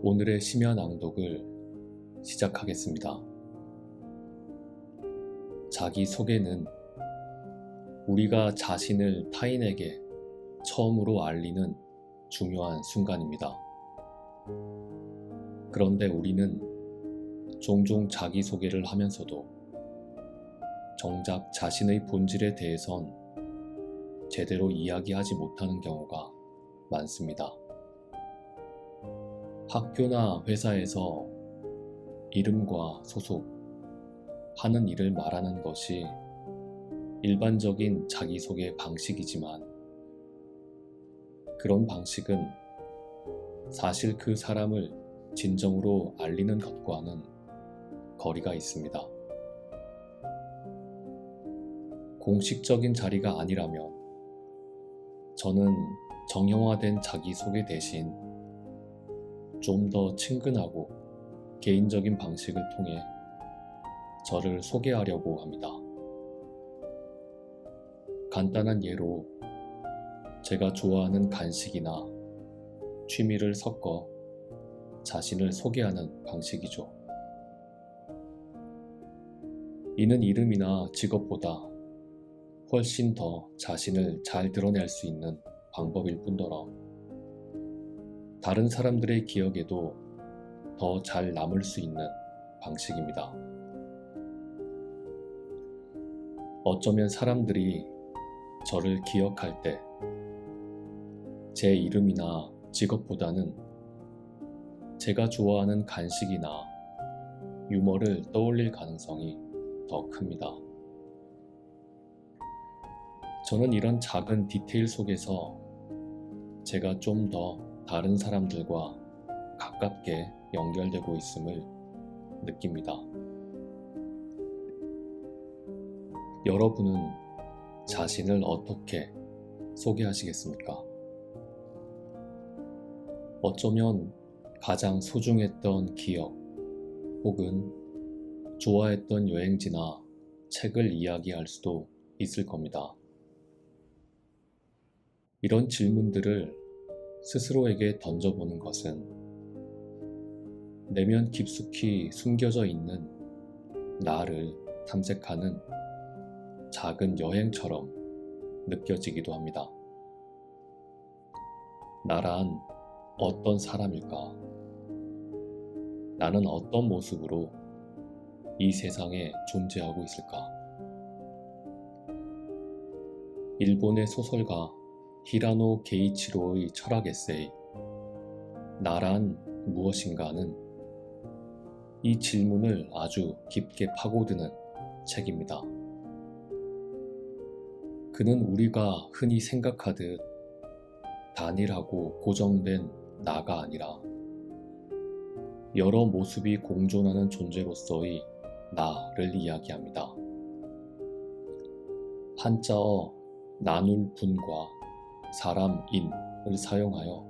오늘의 심야 낭독을 시작하겠습니다. 자기소개는 우리가 자신을 타인에게 처음으로 알리는 중요한 순간입니다. 그런데 우리는 종종 자기소개를 하면서도 정작 자신의 본질에 대해선 제대로 이야기하지 못하는 경우가 많습니다. 학교나 회사에서 이름과 소속, 하는 일을 말하는 것이 일반적인 자기소개 방식이지만 그런 방식은 사실 그 사람을 진정으로 알리는 것과는 거리가 있습니다. 공식적인 자리가 아니라면 저는 정형화된 자기소개 대신 좀 더 친근하고 개인적인 방식을 통해 저를 소개하려고 합니다. 간단한 예로 제가 좋아하는 간식이나 취미를 섞어 자신을 소개하는 방식이죠. 이는 이름이나 직업보다 훨씬 더 자신을 잘 드러낼 수 있는 방법일 뿐더러 다른 사람들의 기억에도 더 잘 남을 수 있는 방식입니다. 어쩌면 사람들이 저를 기억할 때 제 이름이나 직업보다는 제가 좋아하는 간식이나 유머를 떠올릴 가능성이 더 큽니다. 저는 이런 작은 디테일 속에서 제가 좀 더 다른 사람들과 가깝게 연결되고 있음을 느낍니다. 여러분은 자신을 어떻게 소개하시겠습니까? 어쩌면 가장 소중했던 기억 혹은 좋아했던 여행지나 책을 이야기할 수도 있을 겁니다. 이런 질문들을 스스로에게 던져보는 것은 내면 깊숙이 숨겨져 있는 나를 탐색하는 작은 여행처럼 느껴지기도 합니다. 나란 어떤 사람일까? 나는 어떤 모습으로 이 세상에 존재하고 있을까? 일본의 소설가 히라노 게이치로의 철학 에세이 나란 무엇인가는 이 질문을 아주 깊게 파고드는 책입니다. 그는 우리가 흔히 생각하듯 단일하고 고정된 나가 아니라 여러 모습이 공존하는 존재로서의 나를 이야기합니다. 한자어 나눌 분과 사람인을 사용하여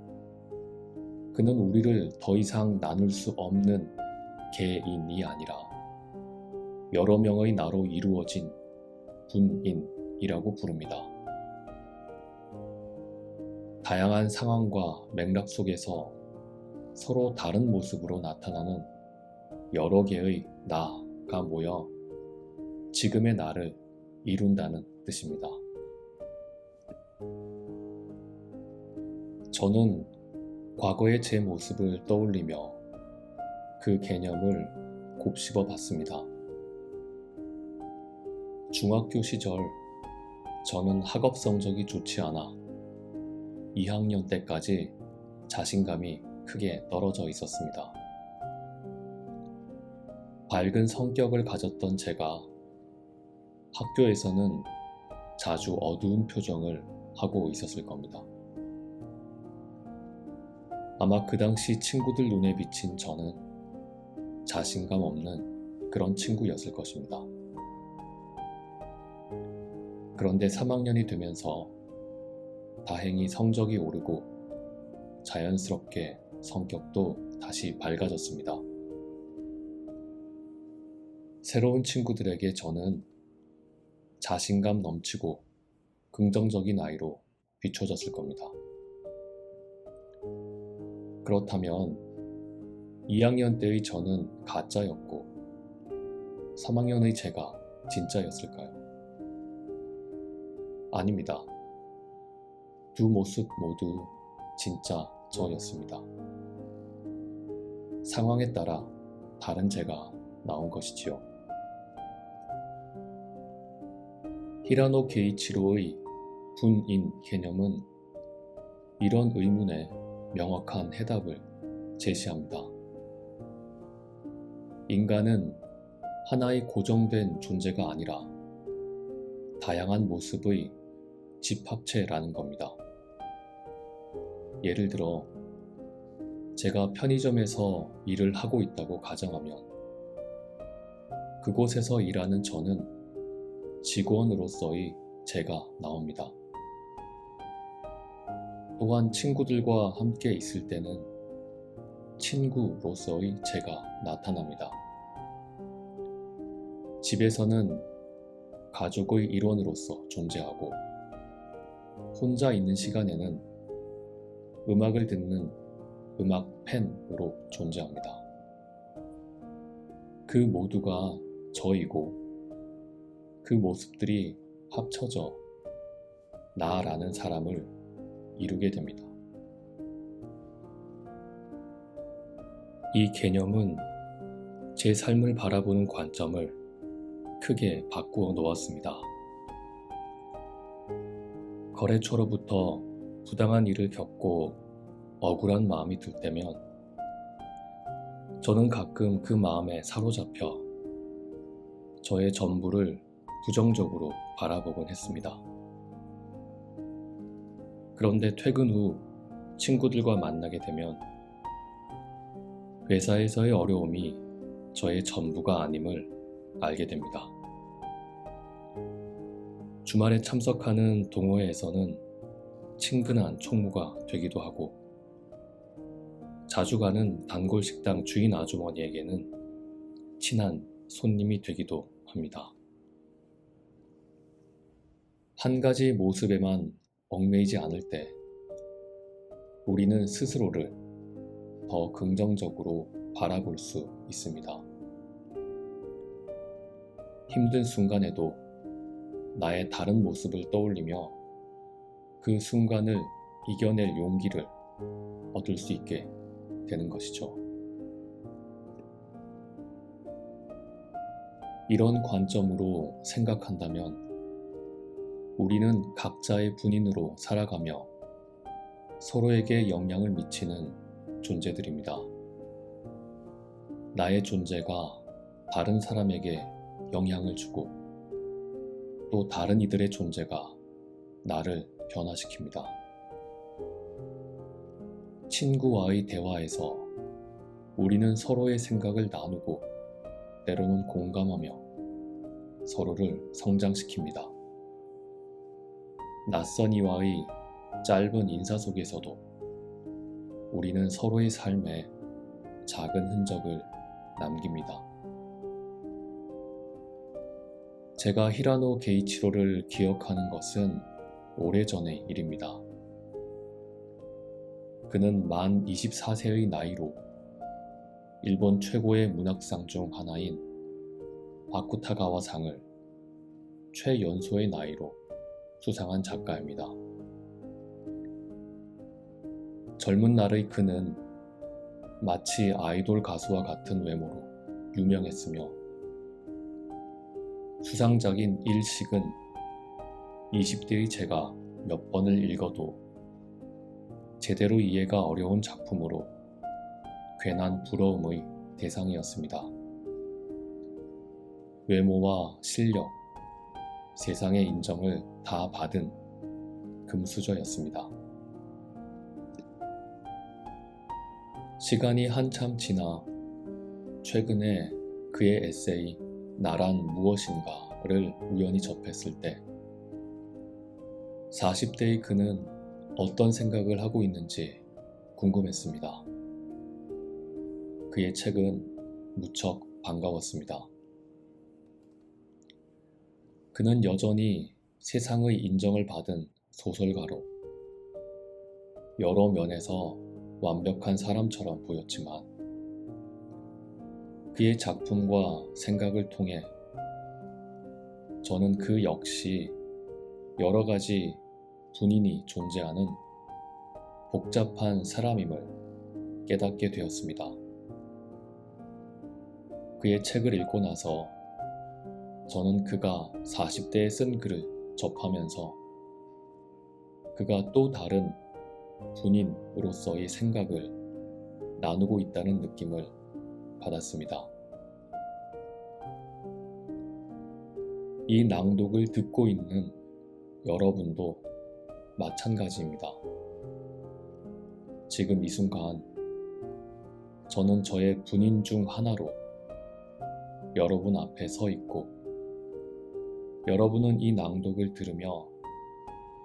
그는 우리를 더 이상 나눌 수 없는 개인이 아니라 여러 명의 나로 이루어진 분인이라고 부릅니다. 다양한 상황과 맥락 속에서 서로 다른 모습으로 나타나는 여러 개의 나가 모여 지금의 나를 이룬다는 뜻입니다. 저는 과거의 제 모습을 떠올리며 그 개념을 곱씹어 봤습니다. 중학교 시절 저는 학업 성적이 좋지 않아 2학년 때까지 자신감이 크게 떨어져 있었습니다. 밝은 성격을 가졌던 제가 학교에서는 자주 어두운 표정을 하고 있었을 겁니다. 아마 그 당시 친구들 눈에 비친 저는 자신감 없는 그런 친구였을 것입니다. 그런데 3학년이 되면서 다행히 성적이 오르고 자연스럽게 성격도 다시 밝아졌습니다. 새로운 친구들에게 저는 자신감 넘치고 긍정적인 아이로 비춰졌을 겁니다. 그렇다면 2학년 때의 저는 가짜였고 3학년의 제가 진짜였을까요? 아닙니다. 두 모습 모두 진짜 저였습니다. 상황에 따라 다른 제가 나온 것이지요. 히라노 게이치로의 분인 개념은 이런 의문에 명확한 해답을 제시합니다. 인간은 하나의 고정된 존재가 아니라 다양한 모습의 집합체라는 겁니다. 예를 들어 제가 편의점에서 일을 하고 있다고 가정하면 그곳에서 일하는 저는 직원으로서의 제가 나옵니다. 또한 친구들과 함께 있을 때는 친구로서의 제가 나타납니다. 집에서는 가족의 일원으로서 존재하고 혼자 있는 시간에는 음악을 듣는 음악 팬으로 존재합니다. 그 모두가 저이고 그 모습들이 합쳐져 나라는 사람을 이루게 됩니다. 이 개념은 제 삶을 바라보는 관점을 크게 바꾸어 놓았습니다. 거래처로부터 부당한 일을 겪고 억울한 마음이 들 때면 저는 가끔 그 마음에 사로잡혀 저의 전부를 부정적으로 바라보곤 했습니다. 그런데 퇴근 후 친구들과 만나게 되면 회사에서의 어려움이 저의 전부가 아님을 알게 됩니다. 주말에 참석하는 동호회에서는 친근한 총무가 되기도 하고 자주 가는 단골 식당 주인 아주머니에게는 친한 손님이 되기도 합니다. 한 가지 모습에만 얽매이지 않을 때 우리는 스스로를 더 긍정적으로 바라볼 수 있습니다. 힘든 순간에도 나의 다른 모습을 떠올리며 그 순간을 이겨낼 용기를 얻을 수 있게 되는 것이죠. 이런 관점으로 생각한다면 우리는 각자의 분인으로 살아가며 서로에게 영향을 미치는 존재들입니다. 나의 존재가 다른 사람에게 영향을 주고 또 다른 이들의 존재가 나를 변화시킵니다. 친구와의 대화에서 우리는 서로의 생각을 나누고 때로는 공감하며 서로를 성장시킵니다. 낯선 이와의 짧은 인사 속에서도 우리는 서로의 삶에 작은 흔적을 남깁니다. 제가 히라노 게이치로를 기억하는 것은 오래전의 일입니다. 그는 만 24세의 나이로 일본 최고의 문학상 중 하나인 아쿠타가와상을 최연소의 나이로 수상한 작가입니다. 젊은 날의 그는 마치 아이돌 가수와 같은 외모로 유명했으며 수상작인 일식은 20대의 제가 몇 번을 읽어도 제대로 이해가 어려운 작품으로 괜한 부러움의 대상이었습니다. 외모와 실력, 세상의 인정을 다 받은 금수저였습니다. 시간이 한참 지나 최근에 그의 에세이 나란 무엇인가를 우연히 접했을 때 40대의 그는 어떤 생각을 하고 있는지 궁금했습니다. 그의 책은 무척 반가웠습니다. 그는 여전히 세상의 인정을 받은 소설가로 여러 면에서 완벽한 사람처럼 보였지만 그의 작품과 생각을 통해 저는 그 역시 여러 가지 분인이 존재하는 복잡한 사람임을 깨닫게 되었습니다. 그의 책을 읽고 나서 저는 그가 40대에 쓴 글을 접하면서 그가 또 다른 분인으로서의 생각을 나누고 있다는 느낌을 받았습니다. 이 낭독을 듣고 있는 여러분도 마찬가지입니다. 지금 이 순간 저는 저의 분인 중 하나로 여러분 앞에 서 있고 여러분은 이 낭독을 들으며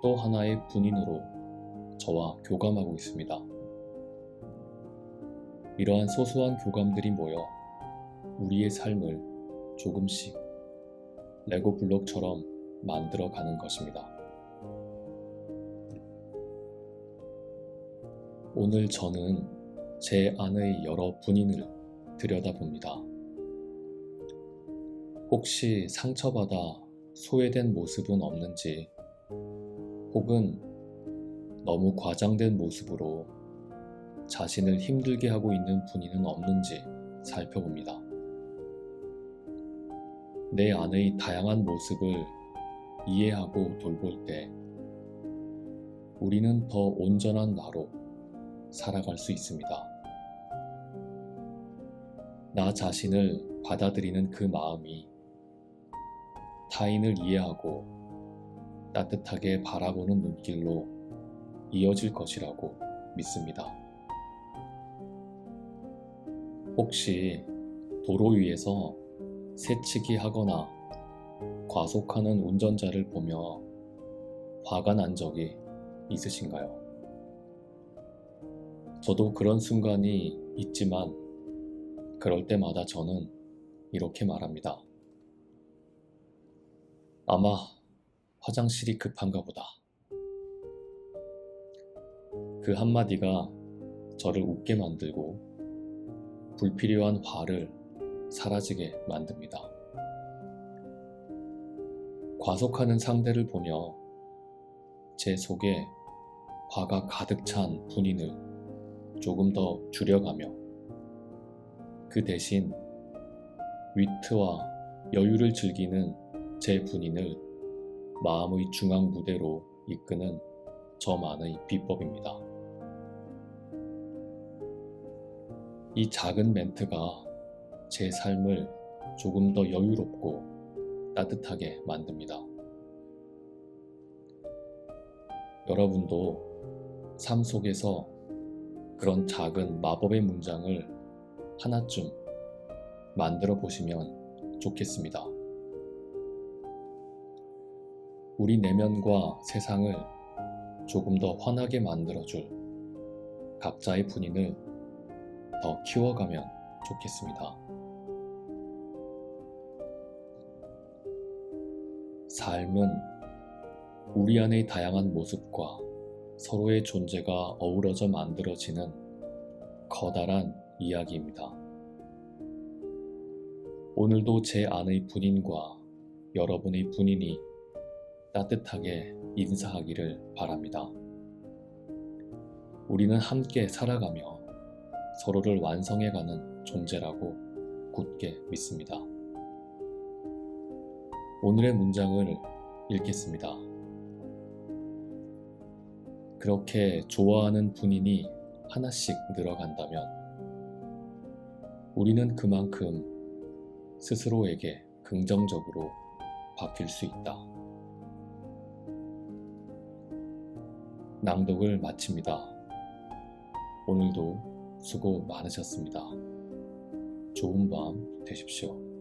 또 하나의 분인으로 저와 교감하고 있습니다. 이러한 소소한 교감들이 모여 우리의 삶을 조금씩 레고 블록처럼 만들어가는 것입니다. 오늘 저는 제 안의 여러 분인을 들여다봅니다. 혹시 상처받아 소외된 모습은 없는지, 혹은 너무 과장된 모습으로 자신을 힘들게 하고 있는 분인은 없는지 살펴봅니다. 내 안의 다양한 모습을 이해하고 돌볼 때 우리는 더 온전한 나로 살아갈 수 있습니다. 나 자신을 받아들이는 그 마음이 타인을 이해하고 따뜻하게 바라보는 눈길로 이어질 것이라고 믿습니다. 혹시 도로 위에서 새치기 하거나 과속하는 운전자를 보며 화가 난 적이 있으신가요? 저도 그런 순간이 있지만 그럴 때마다 저는 이렇게 말합니다. 아마 화장실이 급한가 보다. 그 한마디가 저를 웃게 만들고 불필요한 화를 사라지게 만듭니다. 과속하는 상대를 보며 제 속에 화가 가득 찬 분인을 조금 더 줄여가며 그 대신 위트와 여유를 즐기는 제 분인을 마음의 중앙 무대로 이끄는 저만의 비법입니다. 이 작은 멘트가 제 삶을 조금 더 여유롭고 따뜻하게 만듭니다. 여러분도 삶 속에서 그런 작은 마법의 문장을 하나쯤 만들어 보시면 좋겠습니다. 우리 내면과 세상을 조금 더 환하게 만들어줄 각자의 분인을 더 키워가면 좋겠습니다. 삶은 우리 안의 다양한 모습과 서로의 존재가 어우러져 만들어지는 커다란 이야기입니다. 오늘도 제 안의 분인과 여러분의 분인이 따뜻하게 인사하기를 바랍니다. 우리는 함께 살아가며 서로를 완성해가는 존재라고 굳게 믿습니다. 오늘의 문장을 읽겠습니다. 그렇게 좋아하는 분인이 하나씩 늘어간다면 우리는 그만큼 스스로에게 긍정적으로 바뀔 수 있다. 낭독을 마칩니다. 오늘도 수고 많으셨습니다. 좋은 밤 되십시오.